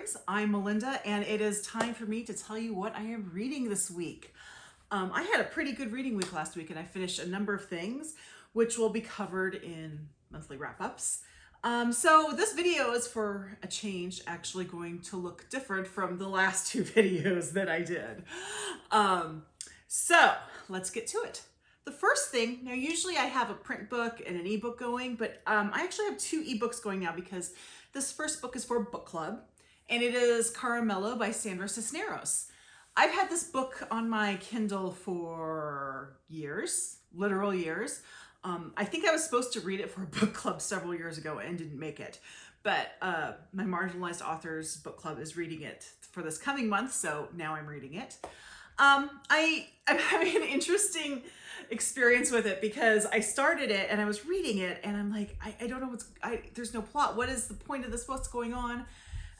nerds. I'm Melinda, and it is time for me to tell you what I am reading this week. I had a pretty good reading week last week, and I finished a number of things, which will be covered in monthly wrap-ups. So this video is, for a change, actually going to look different from the last two videos that I did. So let's get to it. The first thing, now usually I have a print book and an ebook going, but I actually have two ebooks going now because this first book is for book club, and it is Caramelo by Sandra Cisneros. I've had this book on my Kindle for years, literal years. I think I was supposed to read it for a book club several years ago and didn't make it, but my Marginalized Authors book club is reading it for this coming month, so now I'm reading it. I'm having an interesting experience with it because I started it and I was reading it and I'm like, I don't know there's no plot. What is the point of this? What's going on?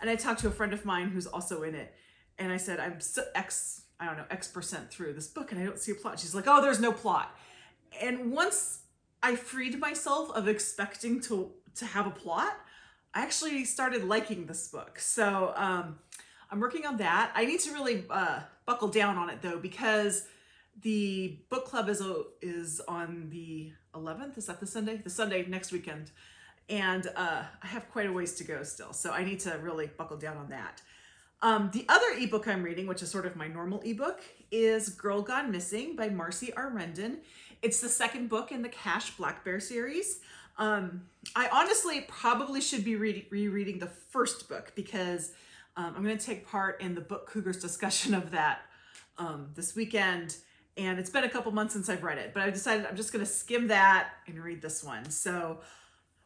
And I talked to a friend of mine who's also in it, and I said, I'm X percent through this book and I don't see a plot. She's like, oh, there's no plot. And once I freed myself of expecting to have a plot, I actually started liking this book. So I'm working on that. I need to really buckle down on it though, because the book club is on the 11th. Is that the Sunday? The Sunday next weekend. And I have quite a ways to go still. So I need to really buckle down on that. The other ebook I'm reading, which is sort of my normal ebook, is Girl Gone Missing by Marcie Rendon. It's the second book in the Cash Black Bear series. I honestly probably should be rereading the first book because I'm going to take part in the Book Cougars discussion of that this weekend. And it's been a couple months since I've read it, but I've decided I'm just going to skim that and read this one. So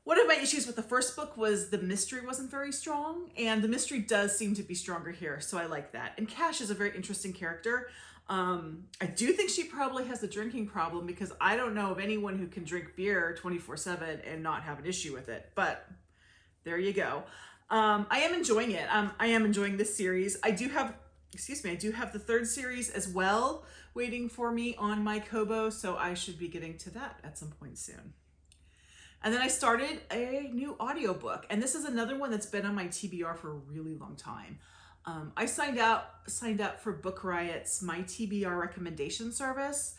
one of my issues with the first book was the mystery wasn't very strong, and the mystery does seem to be stronger here, so I like that. And Cash is a very interesting character. I do think she probably has a drinking problem because I don't know of anyone who can drink beer 24/7 and not have an issue with it, but there you go. I am enjoying it. I am enjoying this series. I do have the third series as well waiting for me on my Kobo, so I should be getting to that at some point soon. And then I started a new audiobook, and this is another one that's been on my TBR for a really long time. I signed up for Book Riot's My TBR recommendation service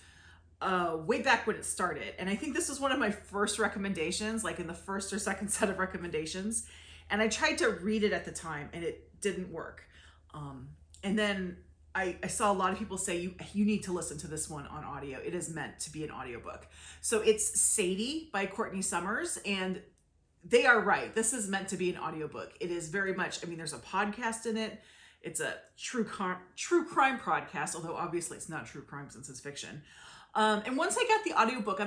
way back when it started. And I think this was one of my first recommendations, like in the first or second set of recommendations. And I tried to read it at the time and it didn't work. And then I saw a lot of people say you need to listen to this one on audio. It is meant to be an audiobook. So it's Sadie by Courtney Summers, and they are right. This is meant to be an audiobook. It is very much, there's a podcast in it. It's a true crime podcast, although obviously it's not true crime since it's fiction. And once I got the audiobook,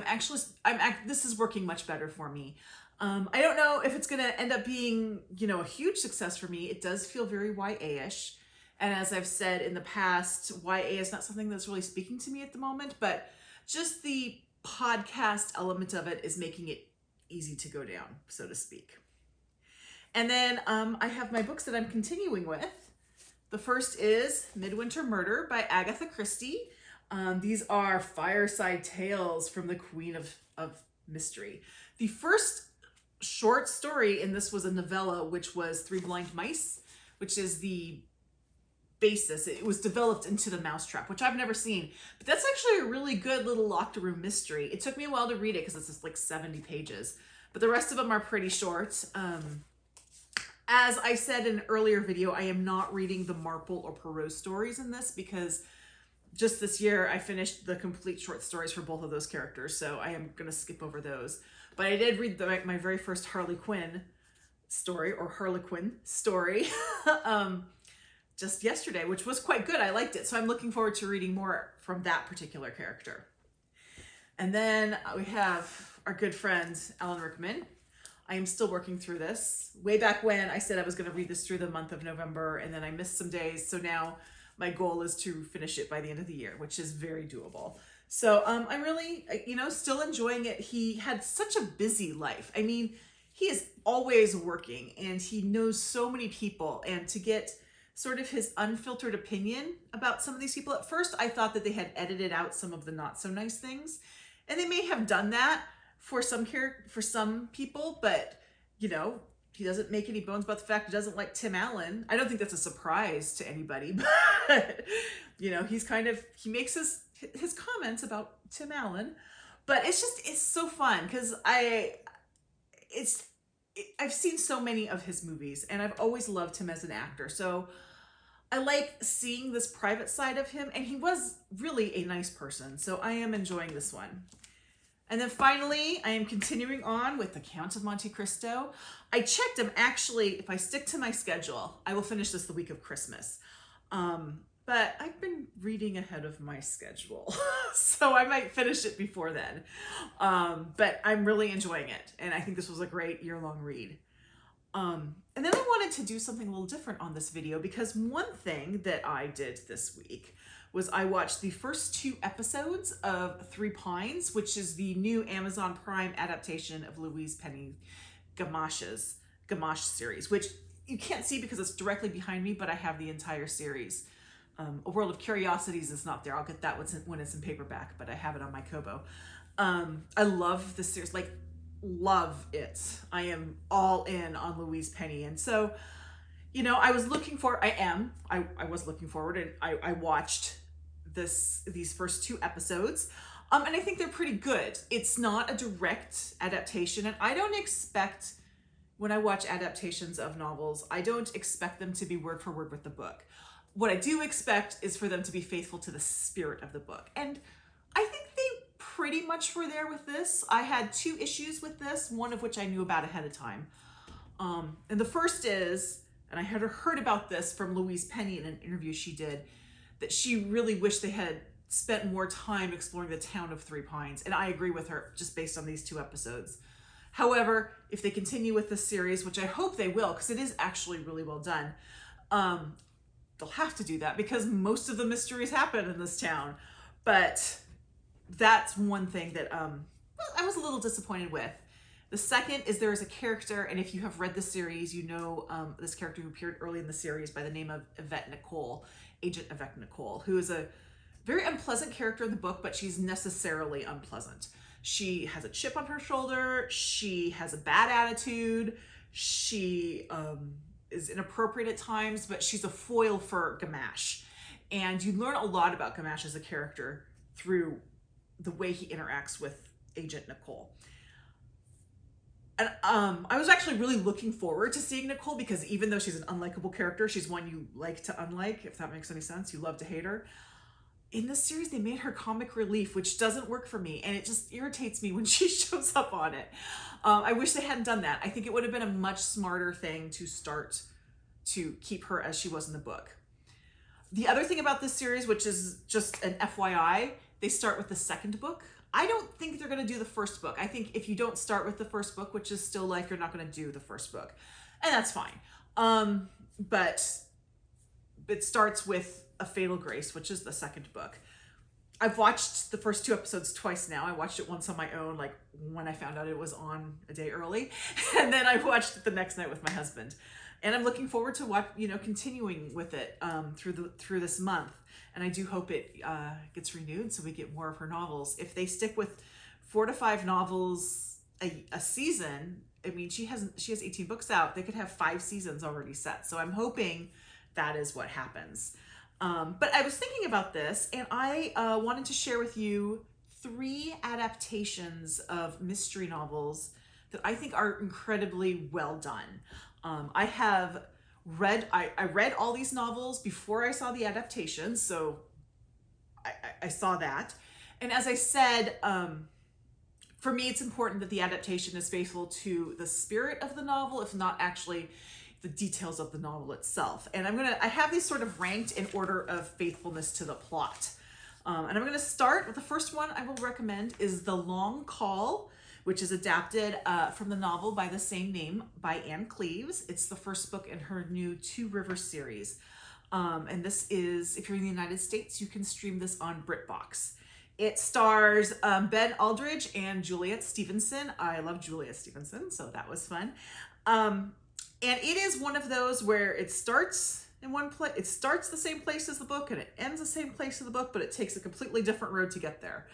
this is working much better for me. I don't know if it's going to end up being, a huge success for me. It does feel very YA-ish. And as I've said in the past, YA is not something that's really speaking to me at the moment, but just the podcast element of it is making it easy to go down, so to speak. And then I have my books that I'm continuing with. The first is Midwinter Murder by Agatha Christie. These are fireside tales from the Queen of Mystery. The first short story in this was a novella, which was Three Blind Mice, which is the basis. It was developed into The Mousetrap, which I've never seen, but that's actually a really good little locked room mystery. It took me a while to read it because it's just like 70 pages, but the rest of them are pretty short. As I said in an earlier video, I am not reading the Marple or Perot stories in this because just this year I finished the complete short stories for both of those characters, so I am going to skip over those. But I did read my very first Harlequin story just yesterday, which was quite good. I liked it. So I'm looking forward to reading more from that particular character. And then we have our good friend, Rickman. I am still working through this. Way back when I said I was going to read this through the month of November, and then I missed some days. So now my goal is to finish it by the end of the year, which is very doable. So I'm really, still enjoying it. He had such a busy life. He is always working and he knows so many people, and to get sort of his unfiltered opinion about some of these people. At first, I thought that they had edited out some of the not so nice things, and they may have done that for some people, but he doesn't make any bones about the fact he doesn't like Tim Allen. I don't think that's a surprise to anybody, but you know, he makes his comments about Tim Allen, but it's so fun because I've seen so many of his movies and I've always loved him as an actor. So I like seeing this private side of him, and he was really a nice person. So I am enjoying this one. And then finally, I am continuing on with The Count of Monte Cristo. I checked them. Actually, if I stick to my schedule, I will finish this the week of Christmas. But I've been reading ahead of my schedule, so I might finish it before then. But I'm really enjoying it, and I think this was a great year-long read. And then I wanted to do something a little different on this video, because one thing that I did this week was I watched the first 2 episodes of Three Pines, which is the new Amazon Prime adaptation of Louise Penny Gamache's Gamache series, which you can't see because it's directly behind me, but I have the entire series. A World of Curiosities is not there. I'll get that when it's in paperback, but I have it on my Kobo. I love this series, like love it. I am all in on Louise Penny. And so, you know, I was looking forward, and I watched these first 2 episodes. And I think they're pretty good. It's not a direct adaptation, and I don't expect, when I watch adaptations of novels, I don't expect them to be word for word with the book. What I do expect is for them to be faithful to the spirit of the book. And I think they pretty much were there with this. I had 2 issues with this, one of which I knew about ahead of time. And the first is, and I had heard about this from Louise Penny in an interview she did, that she really wished they had spent more time exploring the town of Three Pines. And I agree with her just based on these 2 episodes. However, if they continue with this series, which I hope they will, because it is actually really well done, they'll have to do that because most of the mysteries happen in this town. But that's one thing that I was a little disappointed with. The second is there is a character, and if you have read the series, you know this character who appeared early in the series by the name of Yvette Nicole, Agent Yvette Nicole, who is a very unpleasant character in the book, but she's necessarily unpleasant. She has a chip on her shoulder. She has a bad attitude. She is inappropriate at times, but she's a foil for Gamache. And you learn a lot about Gamache as a character through the way he interacts with Agent Nicole. And I was actually really looking forward to seeing Nicole, because even though she's an unlikable character, she's one you like to unlike, if that makes any sense. You love to hate her. In this series, they made her comic relief, which doesn't work for me, and it just irritates me when she shows up on it. I wish they hadn't done that. I think it would have been a much smarter thing to start to keep her as she was in the book. The other thing about this series, which is just an FYI, they start with the second book. I don't think they're going to do the first book. I think if you don't start with the first book, which is Still Life, you're not going to do the first book. And that's fine. But it starts with A Fatal Grace, which is the second book. I've watched the first 2 episodes twice now. I watched it once on my own, like when I found out it was on a day early. And then I watched it the next night with my husband. And I'm looking forward to continuing with it through this month. And I do hope it gets renewed so we get more of her novels. If they stick with 4 to 5 novels a season, I mean, she has 18 books out. They could have 5 seasons already set. So I'm hoping that is what happens. But I was thinking about this, and I wanted to share with you 3 adaptations of mystery novels that I think are incredibly well done. I read all these novels before I saw the adaptations, so I saw that. And as I said, for me, it's important that the adaptation is faithful to the spirit of the novel, if not actually the details of the novel itself. And I have these sort of ranked in order of faithfulness to the plot. And I'm gonna start with the first one I will recommend is The Long Call, which is adapted from the novel by the same name by Anne Cleves. It's the first book in her new 2 Rivers series. And this is, if you're in the United States, you can stream this on BritBox. It stars Ben Aldridge and Juliet Stevenson. I love Juliet Stevenson, so that was fun. And it is one of those where it starts in one place, it starts the same place as the book and it ends the same place as the book, but it takes a completely different road to get there.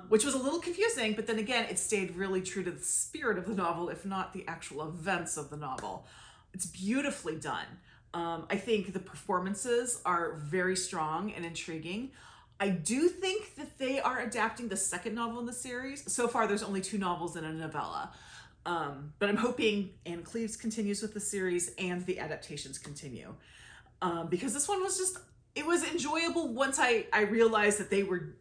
which was a little confusing, but then again, it stayed really true to the spirit of the novel, if not the actual events of the novel. It's beautifully done. I think the performances are very strong and intriguing. I do think that they are adapting the second novel in the series. So far, there's only 2 novels and a novella. But I'm hoping Anne Cleves continues with the series and the adaptations continue. Because this one was just, it was enjoyable once I realized that they were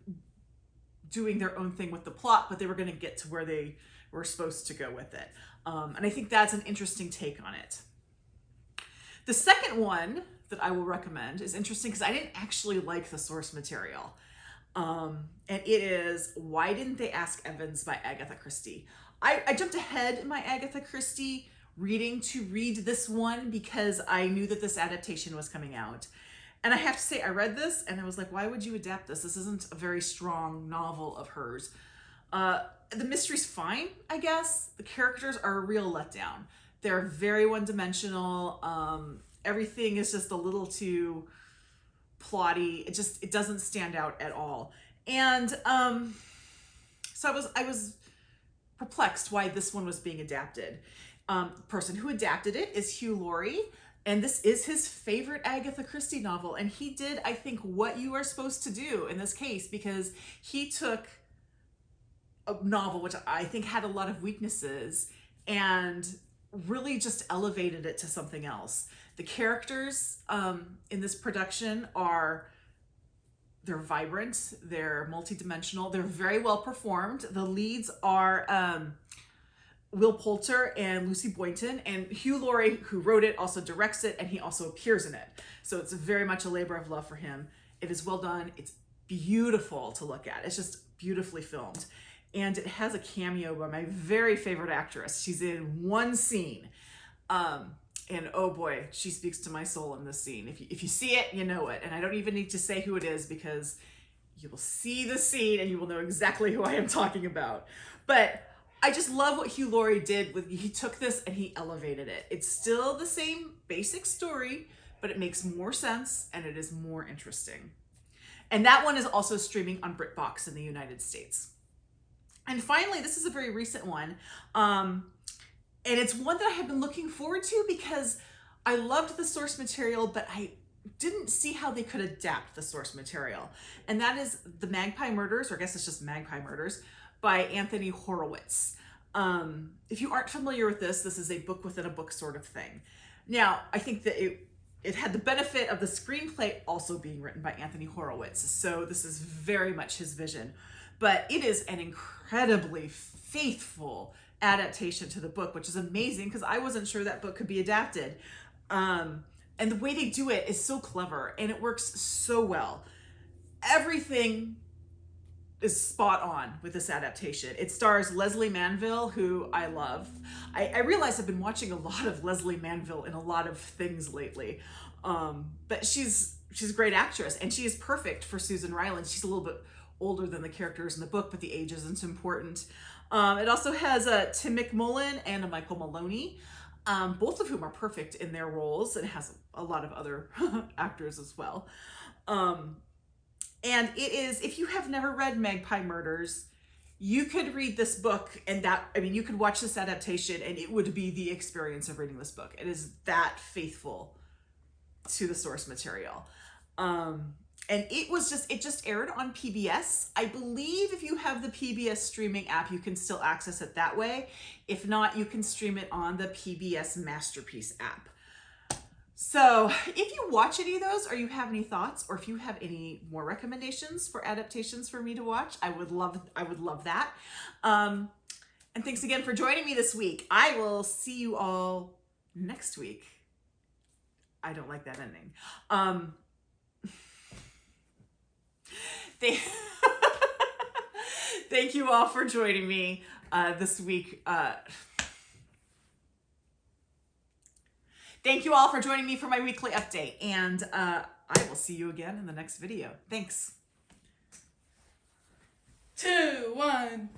doing their own thing with the plot, but they were going to get to where they were supposed to go with it. And I think that's an interesting take on it. The second one that I will recommend is interesting because I didn't actually like the source material. And it is Why Didn't They Ask Evans by Agatha Christie. I jumped ahead in my Agatha Christie reading to read this one because I knew that this adaptation was coming out. And I have to say, I read this and I was like, why would you adapt this? This isn't a very strong novel of hers. The mystery's fine, I guess. The characters are a real letdown. They're very one-dimensional. Everything is just a little too plotty. It doesn't stand out at all. And so I was perplexed why this one was being adapted. The person who adapted it is Hugh Laurie, and this is his favorite Agatha Christie novel. And he did, I think, what you are supposed to do in this case, because he took a novel which I think had a lot of weaknesses and really just elevated it to something else. The characters in this production they're vibrant, they're multidimensional, they're very well performed. The leads are Will Poulter and Lucy Boynton, and Hugh Laurie, who wrote it, also directs it, and he also appears in it. So it's very much a labor of love for him. It is well done. It's beautiful to look at. It's just beautifully filmed. And it has a cameo by my very favorite actress. She's in one scene. And oh boy, she speaks to my soul in this scene. If you see it, you know it. And I don't even need to say who it is because you will see the scene and you will know exactly who I am talking about. But I just love what Hugh Laurie did. He took this and he elevated it. It's still the same basic story, but it makes more sense and it is more interesting. And that one is also streaming on BritBox in the United States. And finally, this is a very recent one. And it's one that I have been looking forward to because I loved the source material, but I didn't see how they could adapt the source material. And that is The Magpie Murders, or I guess it's just Magpie Murders, by Anthony Horowitz. If you aren't familiar with this is a book within a book sort of thing. Now, I think that it had the benefit of the screenplay also being written by Anthony Horowitz. So this is very much his vision. But it is an incredibly faithful adaptation to the book, which is amazing because I wasn't sure that book could be adapted. And the way they do it is so clever and it works so well. Everything is spot on with this adaptation. It stars Leslie Manville, who I love. I realize I've been watching a lot of Leslie Manville in a lot of things lately. But she's a great actress and she is perfect for Susan Ryland. She's a little bit older than the characters in the book, but the age isn't important. It also has Tim McMullen and a Michael Maloney, both of whom are perfect in their roles. It has a lot of other actors as well. And it is, if you have never read Magpie Murders, you could read this book and you could watch this adaptation and it would be the experience of reading this book. It is that faithful to the source material. And it just aired on PBS. I believe if you have the PBS streaming app, you can still access it that way. If not, you can stream it on the PBS Masterpiece app. So if you watch any of those or you have any thoughts, or if you have any more recommendations for adaptations for me to watch, I would love that. And thanks again for joining me this week. I will see you all next week. I don't like that ending. Thank you all for joining me this week. Thank you all for joining me for my weekly update, and I will see you again in the next video. Thanks. 2, 1.